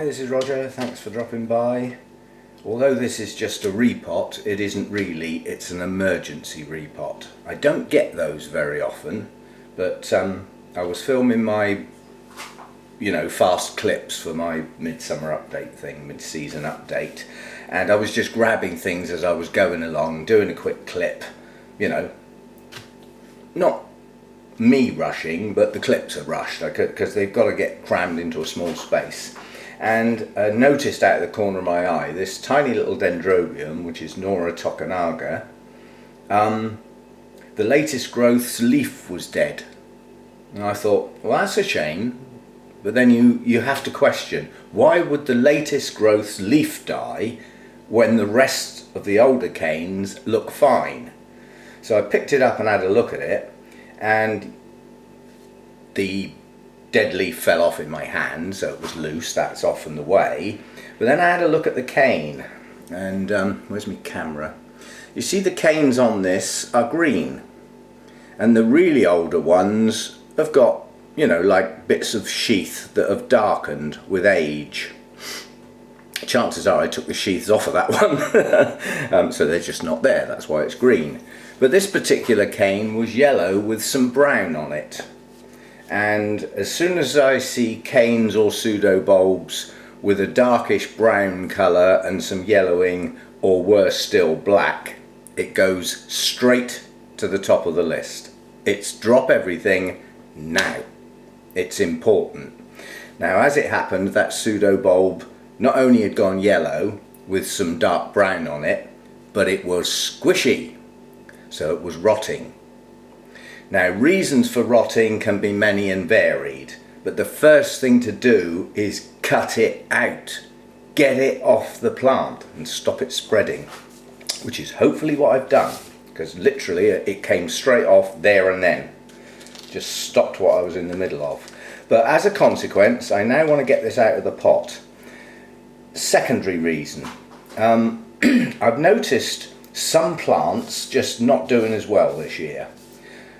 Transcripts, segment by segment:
this is Roger, thanks for dropping by. Although this is just a repot, it isn't really, it's an emergency repot. I don't get those very often, but I was filming my, fast clips for my midsummer update thing, mid-season update, and I was just grabbing things as I was going along, doing a quick clip, not me rushing, but the clips are rushed because they've got to get crammed into a small space. And noticed out of the corner of my eye this tiny little dendrobium, which is Nora tokunaga. The latest growth's leaf was dead, and I thought, well, that's a shame. But then you have to question, why would the latest growth's leaf die when the rest of the older canes look fine? So I picked it up and had a look at it, and the dead leaf fell off in my hand, so it was loose, that's off and the way. But then I had a look at the cane, and where's my camera? You see the canes on this are green, and the really older ones have got, like bits of sheath that have darkened with age. Chances are I took the sheaths off of that one, so they're just not there, that's why it's green. But this particular cane was yellow with some brown on it. And as soon as I see canes or pseudobulbs with a darkish brown colour and some yellowing, or worse still black, it goes straight to the top of the list. It's drop everything now. It's important. Now, as it happened, that pseudobulb not only had gone yellow with some dark brown on it, but it was squishy, so it was rotting. Now, reasons for rotting can be many and varied, but the first thing to do is cut it out. Get it off the plant and stop it spreading, which is hopefully what I've done, because literally it came straight off there and then. Just stopped what I was in the middle of. But as a consequence, I now want to get this out of the pot. Secondary reason. I've noticed some plants just not doing as well this year.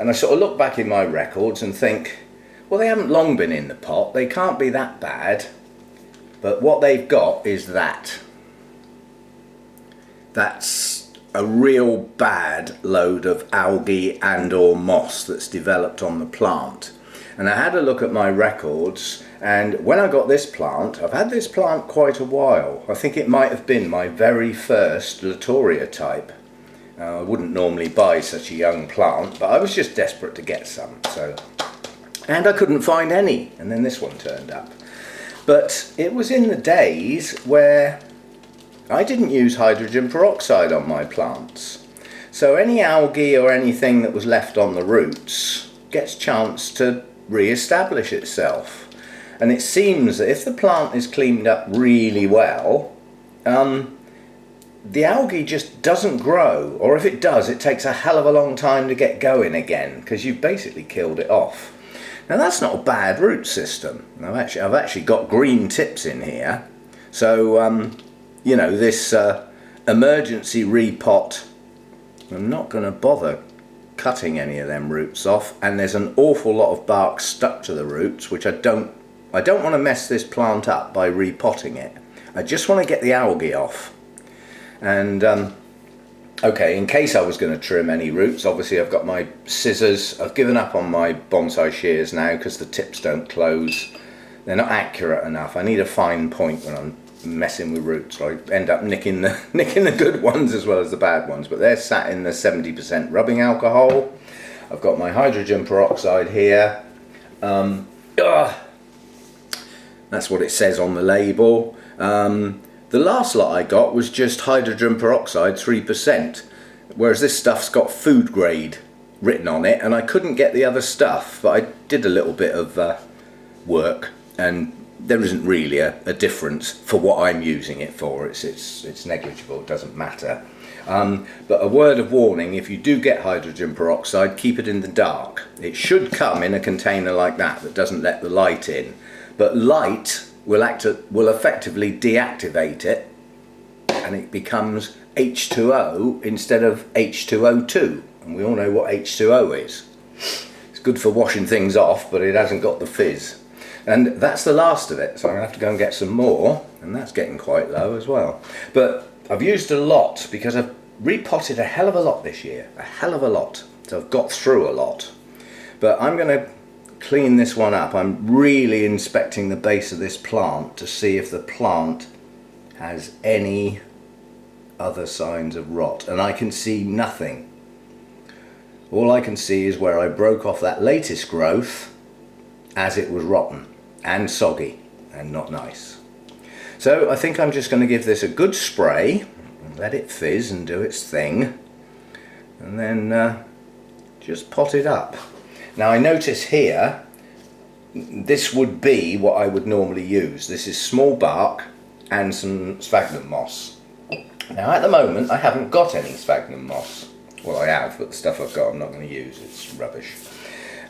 And I sort of look back in my records and think, well, they haven't long been in the pot, they can't be that bad. But what they've got is that. That's a real bad load of algae and or moss that's developed on the plant. And I had a look at my records, and when I got this plant, I've had this plant quite a while. I think it might have been my very first Latoria type. I wouldn't normally buy such a young plant, but I was just desperate to get some. And I couldn't find any, and then this one turned up. But it was in the days where I didn't use hydrogen peroxide on my plants. So any algae or anything that was left on the roots gets a chance to re-establish itself. And it seems that if the plant is cleaned up really well, the algae just doesn't grow, or if it does, it takes a hell of a long time to get going again, because you've basically killed it off. Now, that's not a bad root system. I've actually got green tips in here, so this emergency repot, I'm not going to bother cutting any of them roots off, and there's an awful lot of bark stuck to the roots, which I don't want to mess this plant up by repotting it. I just want to get the algae off. And okay, in case I was going to trim any roots, obviously I've got my scissors. I've given up on my bonsai shears now because the tips don't close. They're not accurate enough. I need a fine point when I'm messing with roots. I end up nicking the good ones as well as the bad ones. But they're sat in the 70% rubbing alcohol. I've got my hydrogen peroxide here. That's what it says on the label. The last lot I got was just hydrogen peroxide 3%, whereas this stuff's got food grade written on it, and I couldn't get the other stuff, but I did a little bit of work, and there isn't really a difference for what I'm using it for. It's negligible, it doesn't matter. But a word of warning, if you do get hydrogen peroxide, keep it in the dark. It should come in a container like that doesn't let the light in, but light will effectively deactivate it, and it becomes H2O instead of H2O2, and we all know what H2O is. It's good for washing things off, but it hasn't got the fizz. And that's the last of it, so I'm going to have to go and get some more, and that's getting quite low as well. But I've used a lot because I've repotted a hell of a lot this year, a hell of a lot. So I've got through a lot. But I'm going to clean this one up. I'm really inspecting the base of this plant to see if the plant has any other signs of rot, and I can see nothing. All I can see is where I broke off that latest growth as it was rotten and soggy and not nice. So I think I'm just going to give this a good spray and let it fizz and do its thing, and then just pot it up. Now I notice here this would be what I would normally use. This is small bark and some sphagnum moss. Now at the moment I haven't got any sphagnum moss. Well, I have, but the stuff I've got I'm not going to use. It's rubbish.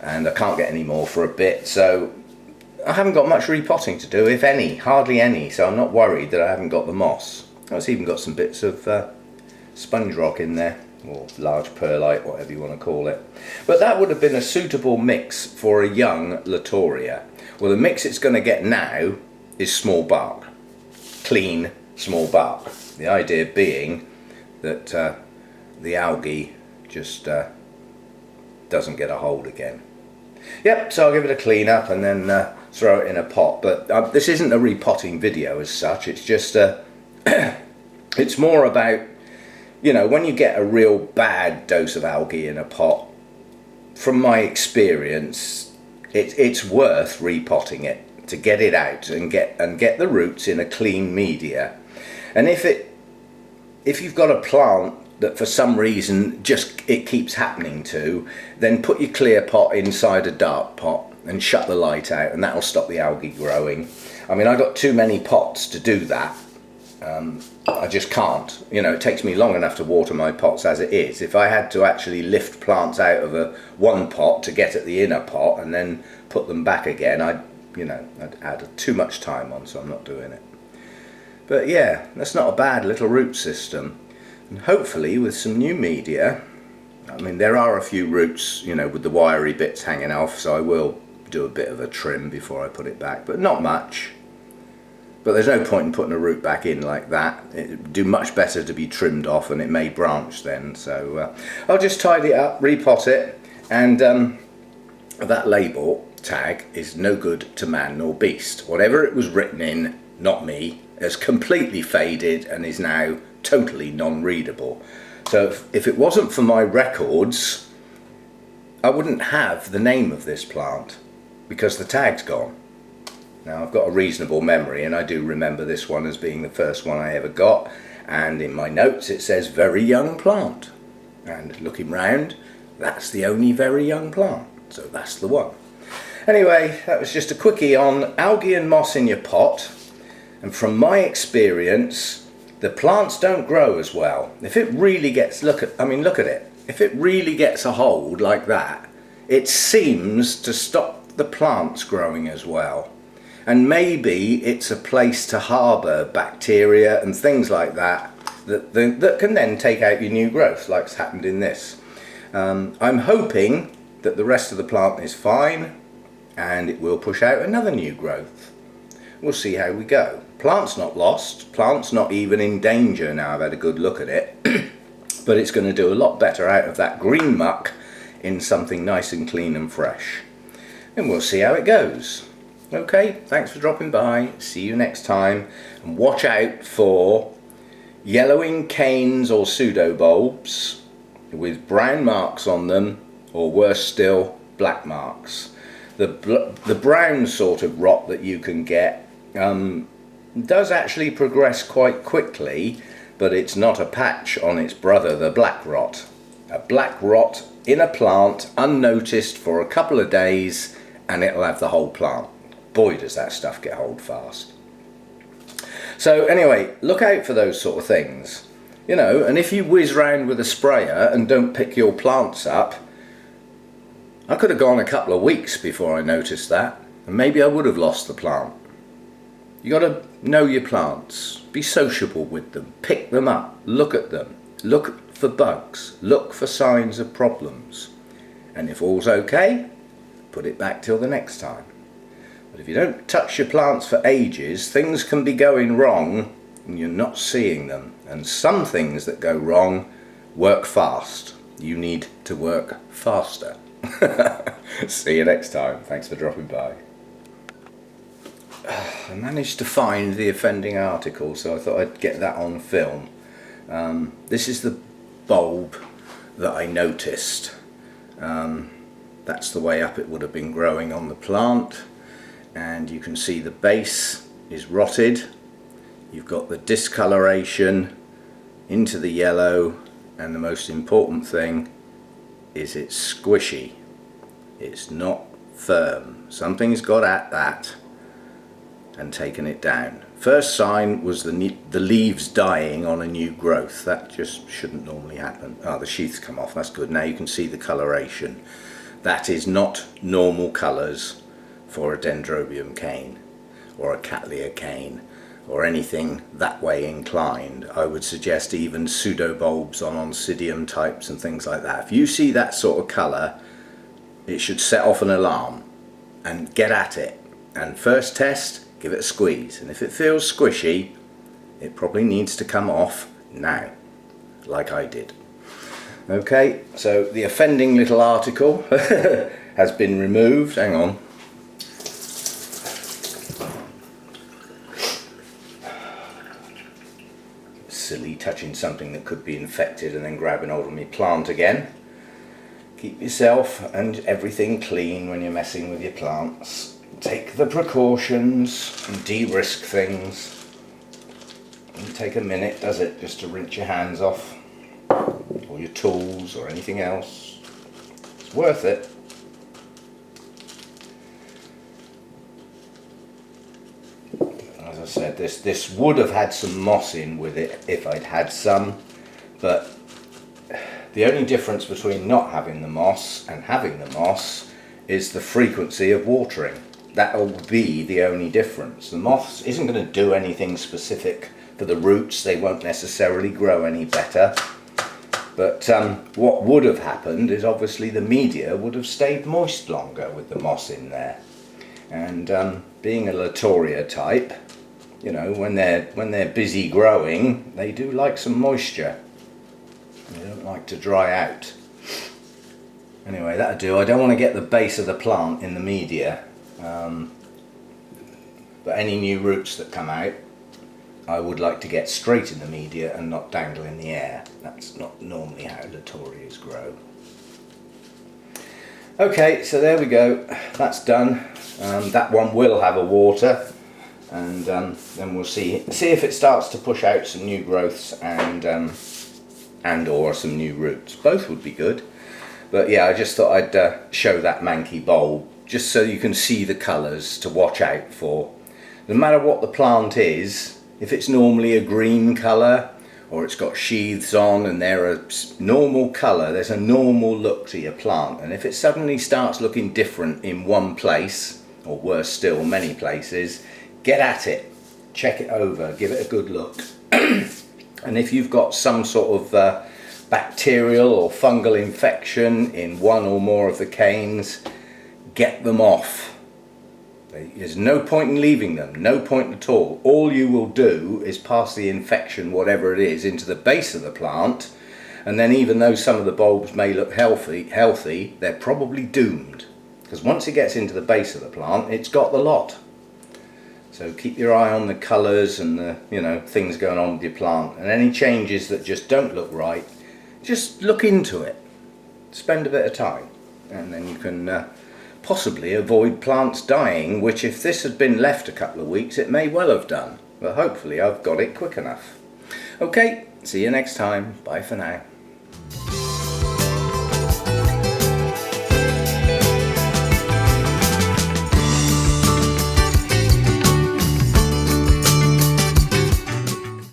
And I can't get any more for a bit, so I haven't got much repotting to do, if any, hardly any, so I'm not worried that I haven't got the moss. I've even got some bits of sponge rock in there, or large perlite, whatever you want to call it. But that would have been a suitable mix for a young Latoria. Well, the mix it's going to get now is small bark, clean small bark. The idea being that the algae just doesn't get a hold again. Yep, so I'll give it a clean up and then throw it in a pot. But this isn't a repotting video as such. It's just it's more about, you know, when you get a real bad dose of algae in a pot, from my experience, it's worth repotting it to get it out and get the roots in a clean media. And if you've got a plant that for some reason just it keeps happening to, then put your clear pot inside a dark pot and shut the light out, and that'll stop the algae growing. I mean, I got too many pots to do that. I just can't. You know, it takes me long enough to water my pots as it is. If I had to actually lift plants out of one pot to get at the inner pot and then put them back again, I'd add too much time on, so I'm not doing it. But yeah, that's not a bad little root system. And hopefully with some new media, I mean, there are a few roots, you know, with the wiry bits hanging off, so I will do a bit of a trim before I put it back, but not much. But there's no point in putting a root back in like that. It would do much better to be trimmed off, and it may branch then. So I'll just tidy it up, repot it, and that label tag is no good to man nor beast. Whatever it was written in, not me, has completely faded and is now totally non-readable. So if it wasn't for my records, I wouldn't have the name of this plant because the tag's gone. Now I've got a reasonable memory, and I do remember this one as being the first one I ever got, and in my notes it says very young plant, and looking round, that's the only very young plant, so that's the one. Anyway, that was just a quickie on algae and moss in your pot, and from my experience the plants don't grow as well. If it really gets, look at it, if it really gets a hold like that, it seems to stop the plants growing as well. And maybe it's a place to harbour bacteria and things like that that can then take out your new growth, like's happened in this. I'm hoping that the rest of the plant is fine and it will push out another new growth. We'll see how we go. Plant's not lost, plant's not even in danger now I've had a good look at it, but it's going to do a lot better out of that green muck in something nice and clean and fresh. And we'll see how it goes. Okay, thanks for dropping by, see you next time, and watch out for yellowing canes or pseudobulbs with brown marks on them, or worse still, black marks. The brown sort of rot that you can get does actually progress quite quickly, but it's not a patch on its brother, the black rot. A black rot in a plant, unnoticed for a couple of days, and it'll have the whole plant. Boy, does that stuff get hold fast. So anyway, look out for those sort of things, you know, and if you whiz round with a sprayer and don't pick your plants up, I could have gone a couple of weeks before I noticed that, and maybe I would have lost the plant. You got to know your plants, be sociable with them, pick them up, look at them, look for bugs, look for signs of problems, and if all's okay, put it back till the next time. But if you don't touch your plants for ages, things can be going wrong and you're not seeing them. And some things that go wrong work fast. You need to work faster. See you next time. Thanks for dropping by. I managed to find the offending article, so I thought I'd get that on film. This is the bulb that I noticed. That's the way up it would have been growing on the plant, and you can see the base is rotted. You've got the discoloration into the yellow, and the most important thing is it's squishy. It's not firm. Something's got at that and taken it down. First sign was the leaves dying on a new growth. That just shouldn't normally happen. The sheath's come off, that's good. Now you can see the coloration. That is not normal colours for a Dendrobium cane or a Cattleya cane or anything that way inclined. I would suggest even pseudobulbs on Oncidium types and things like that. If you see that sort of colour, it should set off an alarm, and get at it. And first test, give it a squeeze, and if it feels squishy, it probably needs to come off now, like I did. Okay, so the offending little article has been removed. Hang on. Silly touching something that could be infected and then grabbing hold of my plant again. Keep yourself and everything clean when you're messing with your plants. Take the precautions and de-risk things. Doesn't take a minute, does it, just to rinse your hands off, or your tools or anything else. It's worth it. As I said, this would have had some moss in with it if I'd had some, but the only difference between not having the moss and having the moss is the frequency of watering. That will be the only difference. The moss isn't going to do anything specific for the roots. They won't necessarily grow any better. But what would have happened is obviously the media would have stayed moist longer with the moss in there. And being a Latoria type, you know, when they're busy growing, they do like some moisture. They don't like to dry out. Anyway, that'll do. I don't want to get the base of the plant in the media. But any new roots that come out, I would like to get straight in the media and not dangle in the air. That's not normally how Latorias grow. Okay, so there we go. That's done. That one will have a water, and then we'll see if it starts to push out some new growths and or some new roots. Both would be good. But yeah, I just thought I'd show that manky bulb, just so you can see the colours to watch out for. No matter what the plant is, if it's normally a green colour, or it's got sheaths on and they're a normal colour, there's a normal look to your plant. And if it suddenly starts looking different in one place, or worse still, many places, get at it. Check it over, give it a good look. And if you've got some sort of bacterial or fungal infection in one or more of the canes, get them off. There's no point in leaving them, no point at all. All you will do is pass the infection, whatever it is, into the base of the plant, and then even though some of the bulbs may look healthy, they're probably doomed. Because once it gets into the base of the plant, it's got the lot. So keep your eye on the colours and the things going on with your plant, and any changes that just don't look right, just look into it. Spend a bit of time, and then you can possibly avoid plants dying, which if this had been left a couple of weeks it may well have done, but hopefully I've got it quick enough. Okay, see you next time. Bye for now.